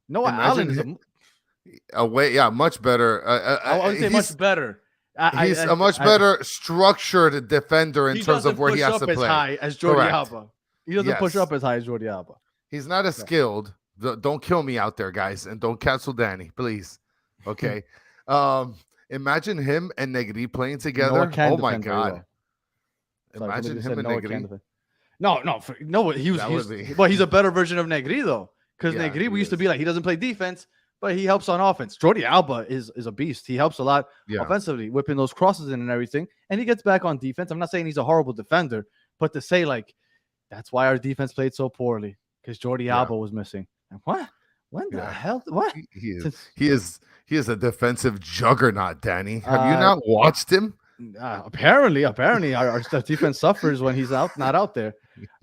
Noah Allen is much better. I would say much better. He's a much better structured defender in terms of where he has to play. As high as Jordi Alba. He doesn't push up as high as Jordi Alba. He's not as skilled. Don't kill me out there, guys, and don't cancel Danny, please. Okay. Imagine him and Negri playing together. Oh my god. Imagine him and Negri. No, he's a better version of Negri though. Because Negri, we used to be like he doesn't play defense, but he helps on offense. Jordi Alba is a beast. He helps a lot offensively, whipping those crosses in and everything. And he gets back on defense. I'm not saying he's a horrible defender, but to say like that's why our defense played so poorly because Jordi Alba was missing. What? When the hell? What? He is a defensive juggernaut, Danny. Have you not watched him? Apparently, our defense suffers when he's not out there.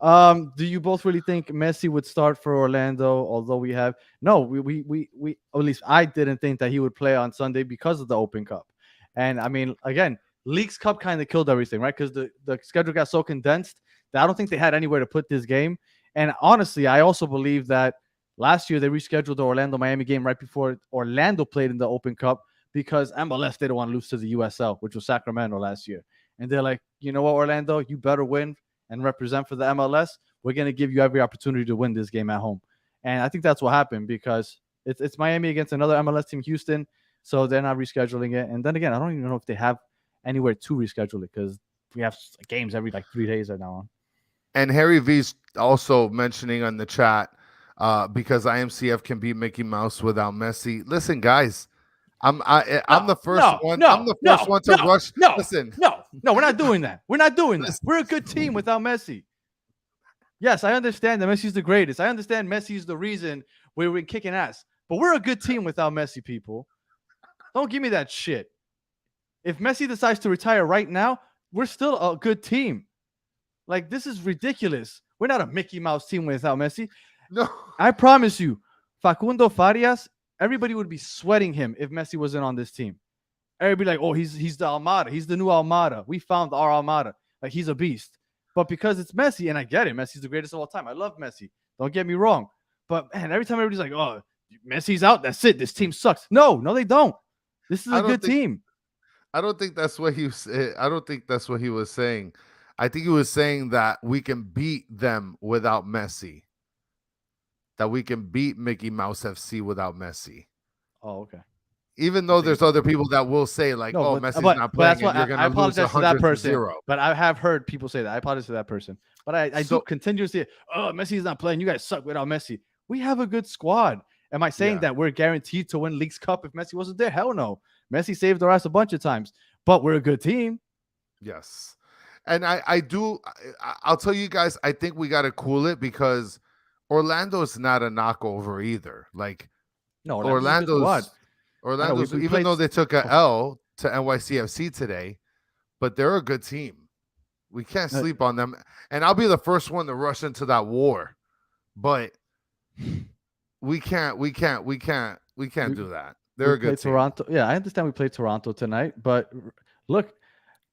Do you both really think Messi would start for Orlando? Although we at least I didn't think that he would play on Sunday because of the Open Cup. And I mean, again, Leagues Cup kind of killed everything, right? Because the schedule got so condensed that I don't think they had anywhere to put this game. And honestly, I also believe that Last year, they rescheduled the Orlando-Miami game right before Orlando played in the Open Cup because MLS didn't want to lose to the USL, which was Sacramento last year. And they're like, you know what, Orlando, you better win and represent for the MLS. We're going to give you every opportunity to win this game at home. And I think that's what happened because it's Miami against another MLS team, Houston, so they're not rescheduling it. And then again, I don't even know if they have anywhere to reschedule it because we have games every 3 days right now on. And Harry V's also mentioning on the chat, because IMCF can beat Mickey Mouse without Messi. Listen, guys, I'm the first one. I'm the first one to rush. Listen, we're not doing that. We're not doing that. We're a good team without Messi. Yes, I understand that Messi's the greatest. I understand Messi's the reason we're kicking ass. But we're a good team without Messi, people. Don't give me that shit. If Messi decides to retire right now, we're still a good team. Like, this is ridiculous. We're not a Mickey Mouse team without Messi. No. I promise you, Facundo Farias, everybody would be sweating him if Messi wasn't on this team. Everybody like, oh, he's the Almada. He's the new Almada. We found our Almada. Like, he's a beast. But because it's Messi, and I get it, Messi's the greatest of all time. I love Messi. Don't get me wrong. But, man, every time everybody's like, oh, Messi's out, that's it. This team sucks. No, they don't. This is a good team. I don't think that's what he was. I don't think that's what he was saying. I think he was saying that we can beat them without Messi. That we can beat Mickey Mouse FC without Messi. Oh, okay. Even though there's other people that will say like, "Oh, Messi's not playing," and you're going to lose 100-0. But I have heard people say that. I apologize to that person. But I do continuously, oh, Messi's not playing. You guys suck without Messi. We have a good squad. Am I saying that we're guaranteed to win Leagues Cup if Messi wasn't there? Hell no. Messi saved our ass a bunch of times. But we're a good team. Yes. And I'll tell you guys, I think we got to cool it because Orlando's not a knockover either. Like, no, Orlando's even though they took a L to NYCFC today, but they're a good team. We can't sleep on them. And I'll be the first one to rush into that war. But we can't do that. They're a good team. Toronto. Yeah, I understand we played Toronto tonight, but look,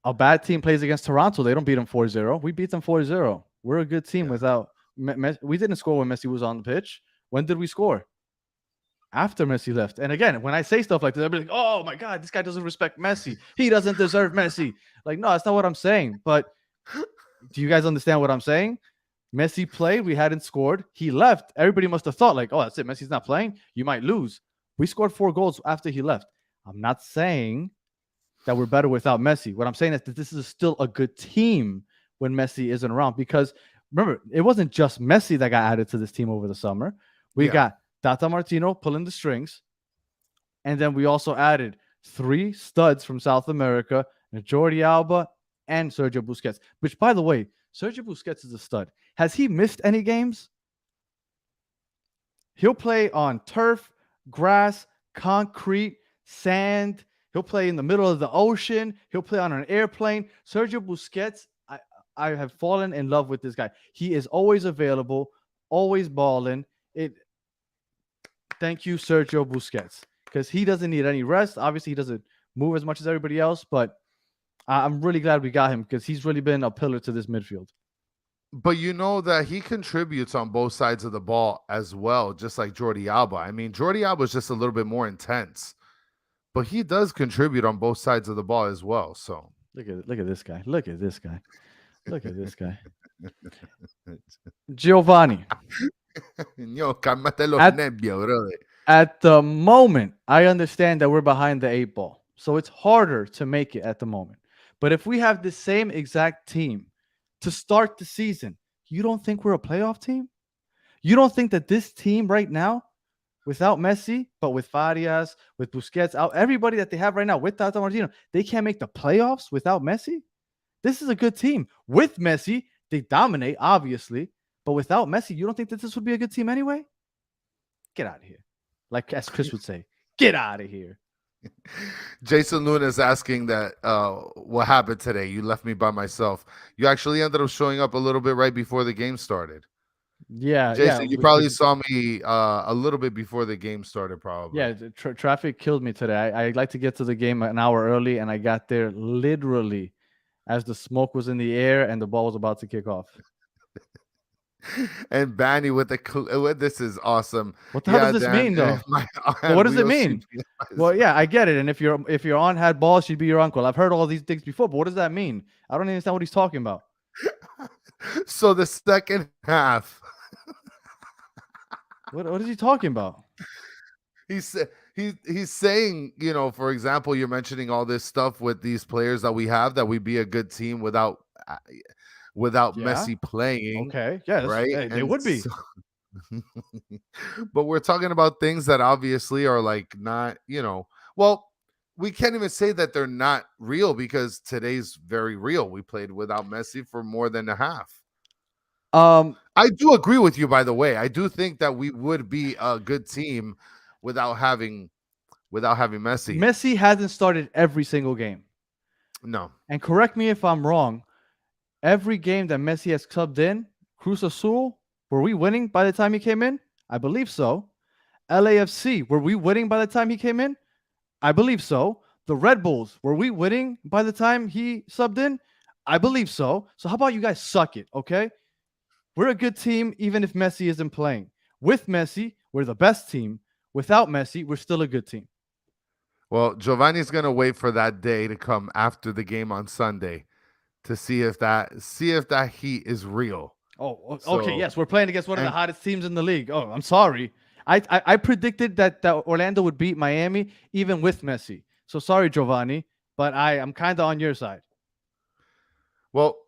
a bad team plays against Toronto. They don't beat them 4-0. We beat them 4-0. We're a good team without Messi. We didn't score when Messi was on the pitch. When did we score? After Messi left. And again, when I say stuff like this, I'll be like, oh my God, this guy doesn't respect Messi. He doesn't deserve Messi. Like, no, that's not what I'm saying. But do you guys understand what I'm saying? Messi played. We hadn't scored. He left. Everybody must have thought like, oh, that's it. Messi's not playing. You might lose. We scored 4 goals after he left. I'm not saying that we're better without Messi. What I'm saying is that this is still a good team when Messi isn't around. Because remember, it wasn't just Messi that got added to this team over the summer. We got Tata Martino pulling the strings. And then we also added 3 studs from South America, Jordi Alba and Sergio Busquets. Which, by the way, Sergio Busquets is a stud. Has he missed any games? He'll play on turf, grass, concrete, sand. He'll play in the middle of the ocean. He'll play on an airplane. Sergio Busquets, I have fallen in love with this guy. He is always available, always balling. Thank you, Sergio Busquets, because he doesn't need any rest. Obviously, he doesn't move as much as everybody else, but I'm really glad we got him because he's really been a pillar to this midfield. But you know that he contributes on both sides of the ball as well, just like Jordi Alba. I mean, Jordi Alba is just a little bit more intense, but he does contribute on both sides of the ball as well. So look at this guy. Look at this guy. Look at this guy. Giovanni. At the moment, I understand that we're behind the 8 ball, so it's harder to make it at the moment. But if we have the same exact team to start the season, you don't think we're a playoff team? You don't think that this team right now, without Messi, but with Farias, with Busquets, out everybody that they have right now, with Tata Martino, they can't make the playoffs without Messi? This is a good team. With Messi, they dominate, obviously. But without Messi, you don't think that this would be a good team anyway? Get out of here. Like as Chris would say, get out of here. Jason Luna is asking that what happened today? You left me by myself. You actually ended up showing up a little bit right before the game started. Yeah, Jason, you probably saw me a little bit before the game started, probably. Yeah, traffic killed me today. I like to get to the game an hour early, and I got there literally as the smoke was in the air and the ball was about to kick off. And Banny with this is awesome. What the hell does this Dan, mean, though? my So what does it wheels mean? CPIs. Well, yeah, I get it. And if your aunt had balls, she'd be your uncle. I've heard all these things before, but what does that mean? I don't understand what he's talking about. So the second half, What is he talking about? he's saying, for example, you're mentioning all this stuff with these players that we have, that we'd be a good team without Messi playing. Okay, yes, right? they would be. But we're talking about things that obviously are like not, well, we can't even say that they're not real, because today's very real. We played without Messi for more than a half. I do agree with you, by the way. I do think that we would be a good team without having Messi. Messi hasn't started every single game. No. And correct me if I'm wrong. Every game that Messi has subbed in, Cruz Azul, were we winning by the time he came in? I believe so. LAFC, were we winning by the time he came in? I believe so. The Red Bulls, were we winning by the time he subbed in? I believe so. So how about you guys suck it, okay? We're a good team even if Messi isn't playing. With Messi, we're the best team. Without Messi, we're still a good team. Well, Giovanni's going to wait for that day to come after the game on Sunday to see if that heat is real. Oh, okay. Yes, we're playing against one of the hottest teams in the league. Oh, I'm sorry. I predicted that Orlando would beat Miami even with Messi. So sorry, Giovanni, but I'm kind of on your side. Well,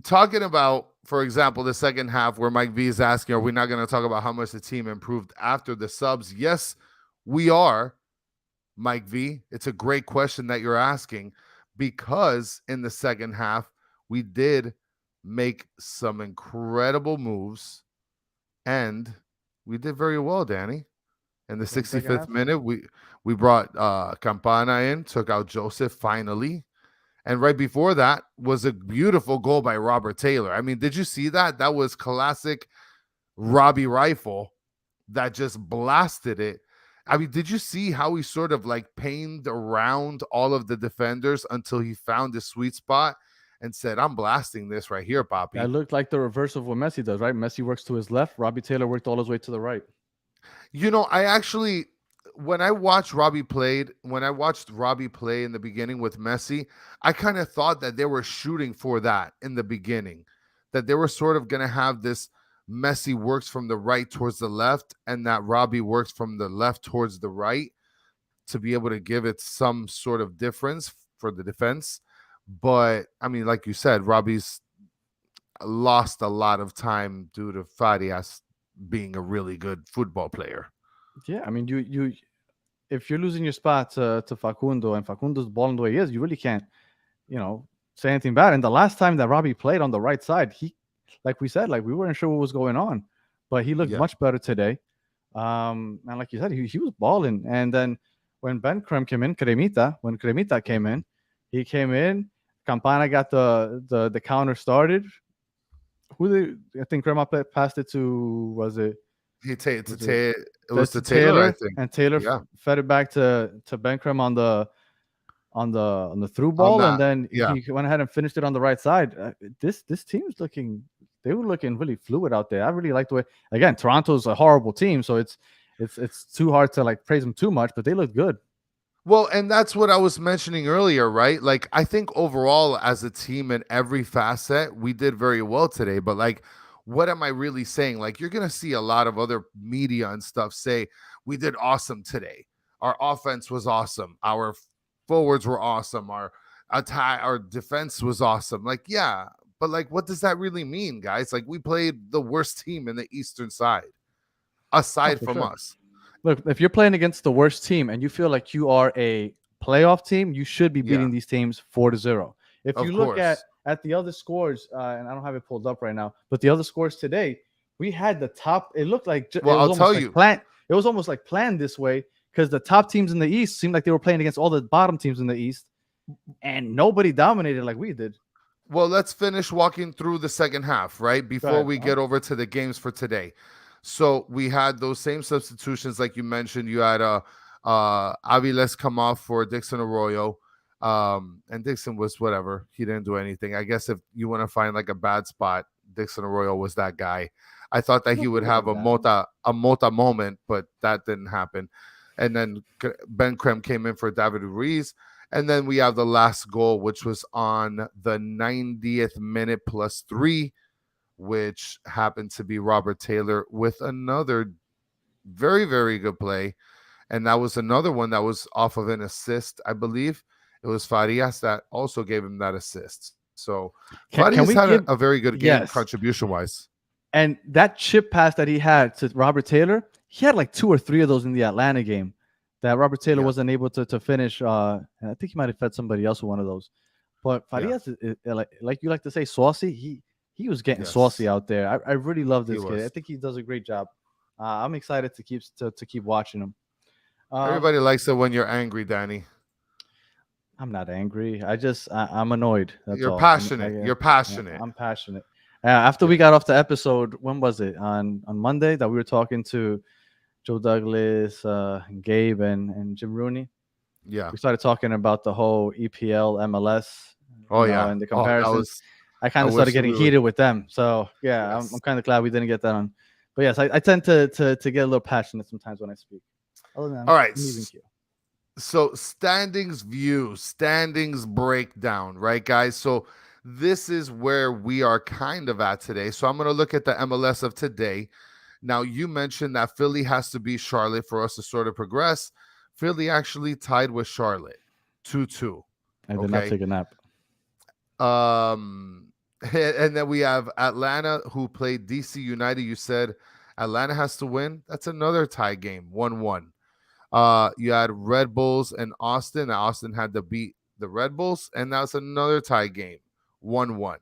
talking about, for example, the second half where Mike V is asking, are we not going to talk about how much the team improved after the subs? Yes, we are, Mike V. It's a great question that you're asking, because in the second half, we did make some incredible moves, and we did very well, Danny. In the 65th minute, we brought Campana in, took out Joseph finally. And right before that was a beautiful goal by Robert Taylor. I mean, did you see that? That was classic Robbie rifle that just blasted it. I mean, did you see how he sort of like panned around all of the defenders until he found his sweet spot and said, I'm blasting this right here, Papi. That looked like the reverse of what Messi does, right? Messi works to his left. Robbie Taylor worked all his way to the right. I actually, when I watched Robbie play in the beginning with Messi, I kind of thought that they were shooting for that in the beginning, that they were sort of going to have this Messi works from the right towards the left and that Robbie works from the left towards the right to be able to give it some sort of difference for the defense. But, I mean, like you said, Robbie's lost a lot of time due to Farias being a really good football player. Yeah, I mean, you if you're losing your spot to Facundo, and Facundo's balling the way he is, you really can't, say anything bad. And the last time that Robbie played on the right side, he, like we said, like we weren't sure what was going on, but he looked much better today. And like you said, he was balling. And then when Ben Creme came in, when Cremita came in, he came in. Campana got the counter started. I think Crema passed it to, was it? It was to Taylor, I think. And Taylor fed it back to Ben Creme on the through ball, and then he went ahead and finished it on the right side. This team's they were looking really fluid out there. I really like the way. Again, Toronto's a horrible team, so it's too hard to like praise them too much, but they look good. Well, and that's what I was mentioning earlier, right? Like, I think overall as a team in every facet, we did very well today. But like, what am I really saying? Like, you're going to see a lot of other media and stuff say, we did awesome today. Our offense was awesome. Our forwards were awesome. Our defense was awesome. Like, yeah, but like, what does that really mean, guys? Like, we played the worst team in the Eastern side, aside from us. Look, if you're playing against the worst team and you feel like you are a playoff team, you should be beating these teams 4-0. If you look at the other scores, and I don't have it pulled up right now, but the other scores today, we had the top. It looked like it was almost like planned this way, because the top teams in the East seemed like they were playing against all the bottom teams in the East, and nobody dominated like we did. Well, let's finish walking through the second half, right? Before we get over to the games for today. So we had those same substitutions, like you mentioned. You had Aviles come off for Dixon Arroyo. And Dixon was whatever. He didn't do anything. I guess if you want to find like a bad spot, Dixon Arroyo was that guy. I thought that he would have a That. Mota moment, but that didn't happen. And then Ben Krem came in for David Ruiz. And then we have the last goal, which was on the 90th minute +3, which happened to be Robert Taylor with another very, very good play. And that was another one that was off of an assist, I believe. It was Farias that also gave him that assist. So Farias had a very good game contribution-wise. And that chip pass that he had to Robert Taylor, he had like 2 or 3 of those in the Atlanta game that Robert Taylor wasn't able to finish. And I think he might have fed somebody else with one of those. But Farias, is, like you like to say, saucy. He was getting saucy out there. I really love this kid. I think he does a great job. I'm excited to keep watching him. Everybody likes it when you're angry, Danny. I'm not angry. I'm annoyed. That's You're all. passionate. You're passionate. I'm passionate. After we got off the episode, when was it? On Monday that we were talking to Joe Douglas, and Gabe, and Jim Rooney. Yeah. We started talking about the whole EPL, MLS. And the comparisons. I kind of started getting heated with them. So yeah, I'm kind of glad we didn't get that on. But yes, I tend to get a little passionate sometimes when I speak. All right. So standings breakdown, right, guys? So this is where we are kind of at today. So I'm going to look at the MLS of today. Now, you mentioned that Philly has to beat Charlotte for us to sort of progress. Philly actually tied with Charlotte 2-2. I did not take a nap. And then we have Atlanta, who played DC United. You said Atlanta has to win. That's another tie game, 1-1. You had Red Bulls and Austin. Austin had to beat the Red Bulls, and that's another tie game, 1-1.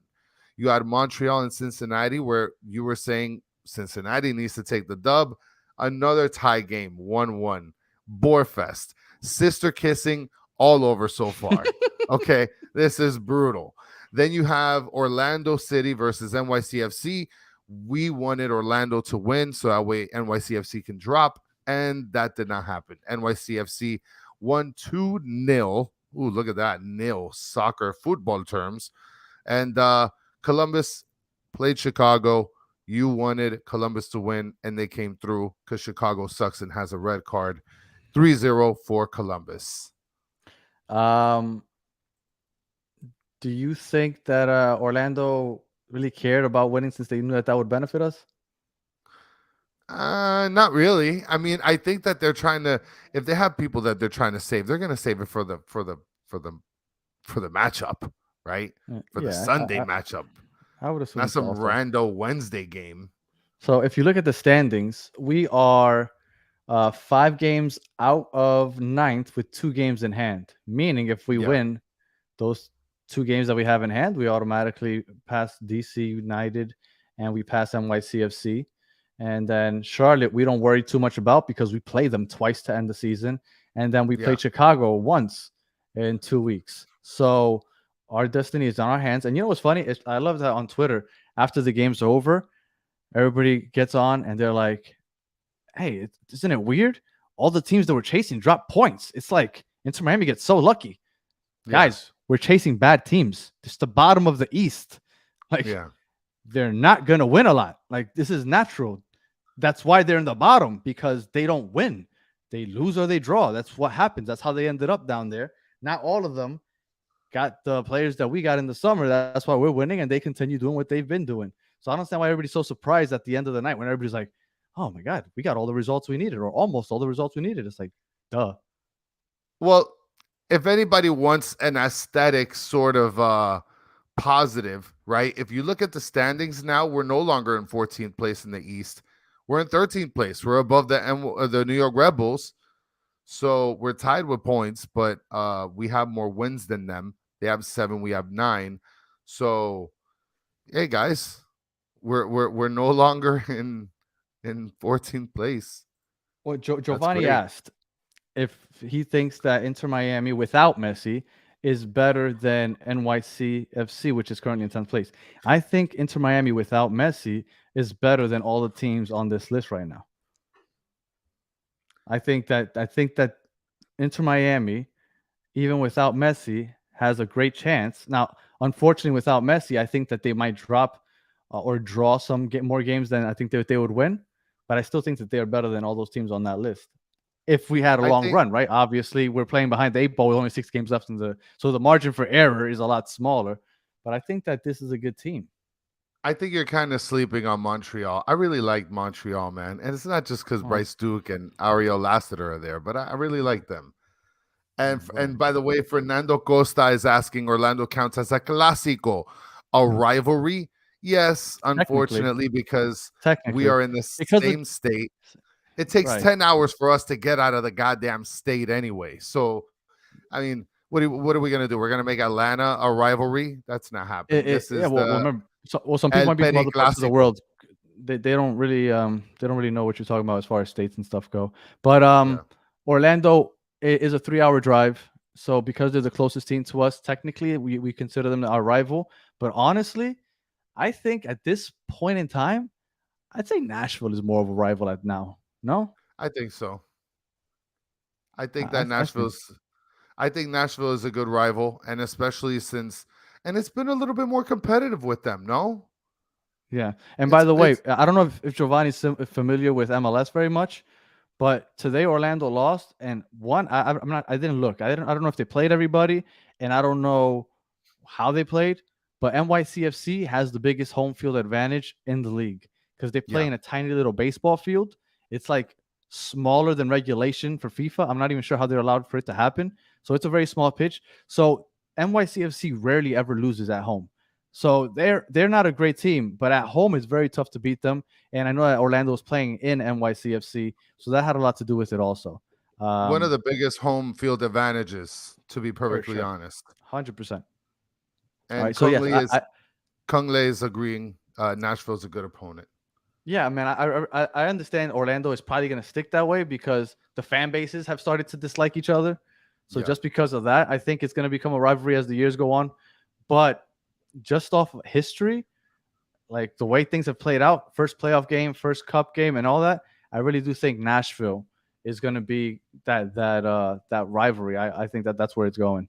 You had Montreal and Cincinnati, where you were saying Cincinnati needs to take the dub. Another tie game, 1-1. Boarfest. Sister kissing all over so far. Okay, this is brutal. Then you have Orlando City versus NYCFC. We wanted Orlando to win, so that way NYCFC can drop, and that did not happen. NYCFC won 2-0. Ooh, look at that. Nil soccer football terms. And Columbus played Chicago. You wanted Columbus to win, and they came through because Chicago sucks and has a red card. 3-0 for Columbus. Do you think that Orlando really cared about winning since they knew that would benefit us? Not really. I mean, I think that they're trying to. If they have people that they're trying to save, they're going to save it for the matchup, right? For the Sunday matchup. I would assume not some rando Wednesday game. So if you look at the standings, we are 5 games out of 9th with 2 games in hand. Meaning, if we win those 2 games that we have in hand, we automatically pass DC United and we pass NYCFC. And then Charlotte, we don't worry too much about because we play them twice to end the season. And then we play Chicago once in 2 weeks. So our destiny is on our hands. And you know what's funny? I love that on Twitter, after the game's over, everybody gets on and they're like, hey, isn't it weird? All the teams that we're chasing drop points. It's like Inter Miami gets so lucky. Guys, we're chasing bad teams. It's the bottom of the East. They're not going to win a lot. Like, this is natural. That's why they're in the bottom, because they don't win. They lose or they draw. That's what happens. That's how they ended up down there. Not all of them got the players that we got in the summer. That's why we're winning, and they continue doing what they've been doing. So I don't understand why everybody's so surprised at the end of the night when everybody's like, oh my God, we got all the results we needed, or almost all the results we needed. It's like, duh. Well, if anybody wants an aesthetic sort of positive, right? If you look at the standings now, we're no longer in 14th place in the East. We're in 13th place. We're above the New York Red Bulls. So we're tied with points, but we have more wins than them. They have 7, we have 9. So, hey guys, we're no longer in 14th place. Well, Giovanni asked if he thinks that Inter Miami without Messi is better than NYCFC, which is currently in 10th place. I think Inter Miami without Messi is better than all the teams on this list right now. I think that Inter Miami, even without Messi, has a great chance. Now, unfortunately, without Messi, I think that they might drop or draw more games than I think they would win. But I still think that they are better than all those teams on that list. If we had a long run, right? Obviously, we're playing behind the 8 ball with only 6 games left so the margin for error is a lot smaller. But I think that this is a good team. I think you're kind of sleeping on Montreal. I really like Montreal, man. And it's not just because Bryce Duke and Ariel Lassiter are there, but I really like them. And by the way, Fernando Costa is asking, Orlando counts as a clásico, a rivalry? Yes, unfortunately, because we are in the same state. It takes 10 hours for us to get out of the goddamn state anyway. So, I mean, what are we going to do? We're going to make Atlanta a rivalry? That's not happening. Remember, some people might be from other parts of the world. They don't really know what you're talking about as far as states and stuff go. But Orlando is a 3-hour drive. So because they're the closest team to us, technically we consider them our rival. But honestly, I think at this point in time, I'd say Nashville is more of a rival at now. No? I think so. I think that I think Nashville is a good rival, and especially and it's been a little bit more competitive with them, no? Yeah. And by the way, I don't know if Giovanni's familiar with MLS very much, but today Orlando lost, and I didn't look. I don't know if they played everybody, and I don't know how they played, but NYCFC has the biggest home field advantage in the league because they play in a tiny little baseball field. It's like smaller than regulation for FIFA. I'm not even sure how they're allowed for it to happen. So it's a very small pitch. So NYCFC rarely ever loses at home. So they're not a great team, but at home it's very tough to beat them. And I know that Orlando was playing in NYCFC, so that had a lot to do with it also. One of the biggest home field advantages, to be perfectly honest. 100%. And right, Kungle is agreeing Nashville's a good opponent. Yeah, man, I understand Orlando is probably going to stick that way because the fan bases have started to dislike each other. So just because of that, I think it's going to become a rivalry as the years go on. But just off of history, like the way things have played out, first playoff game, first cup game, and all that, I really do think Nashville is going to be that rivalry. I think that's where it's going.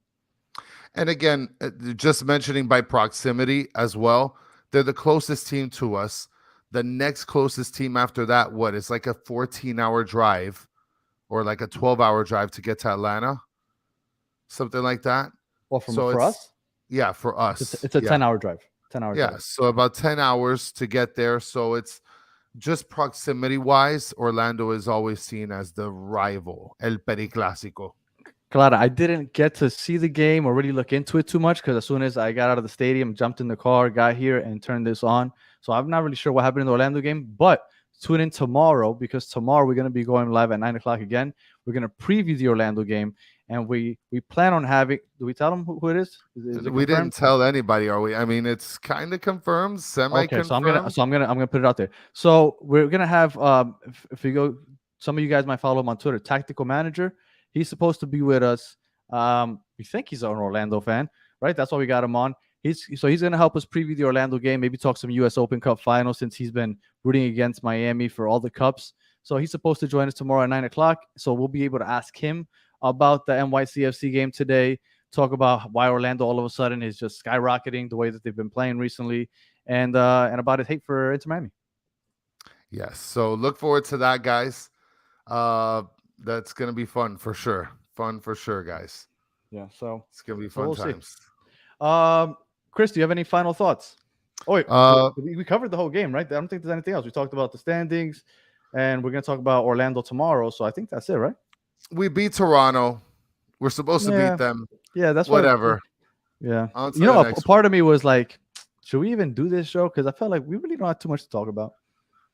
And again, just mentioning by proximity as well, they're the closest team to us. The next closest team after that, it's like a 14-hour drive or like a 12-hour drive to get to Atlanta, something like that. Well, for us? Yeah, for us. It's a 10-hour drive. 10-hour drive. Yeah, so about 10 hours to get there. So it's just proximity-wise, Orlando is always seen as the rival, El Periclásico. Clara, I didn't get to see the game or really look into it too much because as soon as I got out of the stadium, jumped in the car, got here, and turned this on. So I'm not really sure what happened in the Orlando game, but tune in tomorrow because tomorrow we're going to be going live at 9 o'clock again. We're going to preview the Orlando game, and we plan on having – do we tell them who it is? Is it we didn't tell anybody, are we? I mean, it's kind of confirmed, semi-confirmed. Okay, so I'm gonna put it out there. So we're going to have if you go – some of you guys might follow him on Twitter, Tactical Manager. He's supposed to be with us. We think he's an Orlando fan, right? That's why we got him on. He's going to help us preview the Orlando game, maybe talk some U.S. Open Cup finals since he's been rooting against Miami for all the cups. So he's supposed to join us tomorrow at 9 o'clock. So we'll be able to ask him about the NYCFC game today, talk about why Orlando all of a sudden is just skyrocketing the way that they've been playing recently, and about his hate for Inter Miami. Yes. So look forward to that, guys. That's going to be fun for sure. Fun for sure, guys. Yeah, so it's going to be fun times. Chris, do you have any final thoughts? Oh, wait, we covered the whole game, right? I don't think there's anything else. We talked about the standings, and we're going to talk about Orlando tomorrow, so I think that's it, right? We beat Toronto. We're supposed to beat them. Yeah, that's whatever. Yeah. A part of me was like, should we even do this show? Because I felt like we really don't have too much to talk about.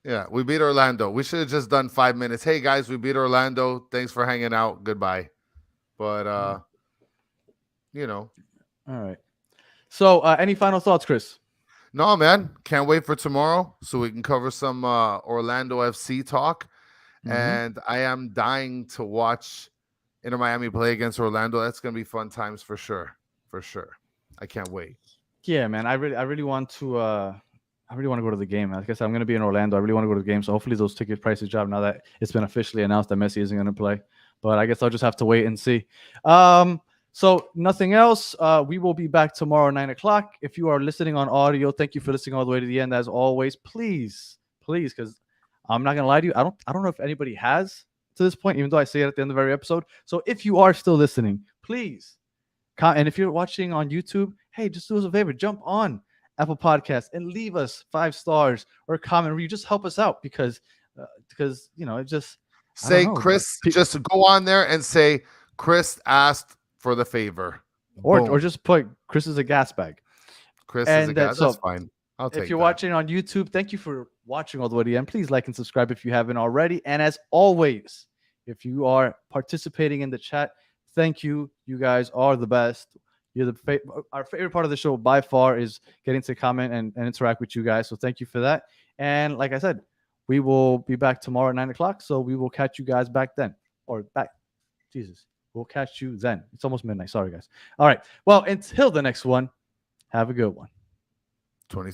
Yeah, we beat Orlando. We should have just done 5 minutes. Hey, guys, we beat Orlando. Thanks for hanging out. Goodbye. But, All right. So, any final thoughts, Chris? No, man. Can't wait for tomorrow so we can cover some Orlando FC talk. Mm-hmm. And I am dying to watch Inter Miami play against Orlando. That's going to be fun times for sure. For sure. I can't wait. Yeah, man. I really want to I really want to go to the game. Like I said, I'm going to be in Orlando. I really want to go to the game. So hopefully those ticket prices drop now that it's been officially announced that Messi isn't going to play. But I guess I'll just have to wait and see. So nothing else. We will be back tomorrow 9 o'clock. If you are listening on audio, thank you for listening all the way to the end. As always, please, because I'm not gonna lie to you. I don't know if anybody has to this point, even though I say it at the end of every episode. So if you are still listening, please. And if you're watching on YouTube, hey, just do us a favor. Jump on Apple Podcasts and leave us 5 stars or a comment where you just help us out because it just say Chris. Just go on there and say Chris asked for the favor, or just put Chris is a gas bag. Chris is a gas. That's fine. I'll take. If you're watching on YouTube, thank you for watching all the way to the end. Please like and subscribe if you haven't already. And as always, if you are participating in the chat, thank you. You guys are the best. You're our favorite part of the show by far is getting to comment and interact with you guys. So thank you for that. And like I said, we will be back tomorrow at 9 o'clock. So we will catch you guys back then. We'll catch you then. It's almost midnight. Sorry, guys. All right. Well, until the next one, have a good one.